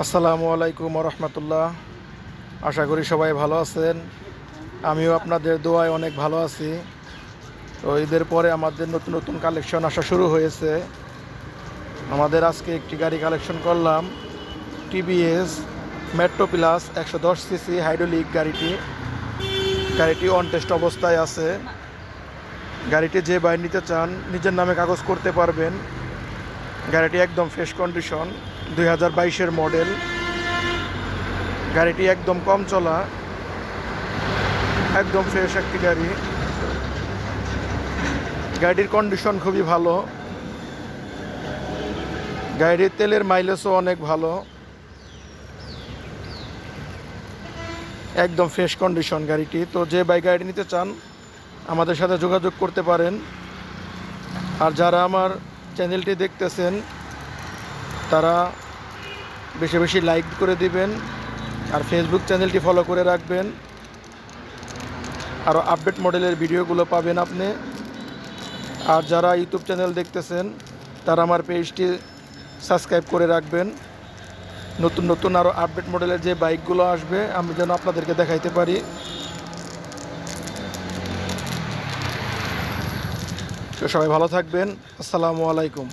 আসসালামু আলাইকুম রহমতুল্লাহ। আশা করি সবাই ভালো আছেন। আমিও আপনাদের দোয়ায় অনেক ভালো আছি। তো ঈদের পরে আমাদের নতুন নতুন কালেকশন আসা শুরু হয়েছে। আমাদের আজকে একটি গাড়ি কালেকশন করলাম, TVS metro plus 110 CC hydraulic গাড়িটি অন টেস্ট অবস্থায় আছে। গাড়িটি যে ভাই নিতে চান নিজের নামে কাগজ করতে পারবেন। গাড়িটি একদম ফ্রেশ কন্ডিশন, 2022-এর মডেল। গাড়িটি একদম কম চলা, একদম ফ্রেশ একটি গাড়ি। গাড়ির কন্ডিশন খুবই ভালো, গাড়ির তেলের মাইলেজও অনেক ভালো, একদম ফ্রেশ কন্ডিশন গাড়িটি। তো যে বাইক গাড়ি নিতে চান আমাদের সাথে যোগাযোগ করতে পারেন। আর যারা আমার চ্যানেলটি দেখতেছেন তারা বেশি বেশি লাইক করে দিবেন, আর ফেসবুক চ্যানেলটি ফলো করে রাখবেন। আরও আপডেট মডেলের ভিডিওগুলো পাবেন আপনি। আর যারা ইউটিউব চ্যানেল দেখতেছেন তারা আমার পেজটি সাবস্ক্রাইব করে রাখবেন। নতুন নতুন আরও আপডেট মডেলের যে বাইকগুলো আসবে আমি যেন আপনাদেরকে দেখাইতে পারি। তো সবাই ভালো থাকবেন। আসসালামু আলাইকুম।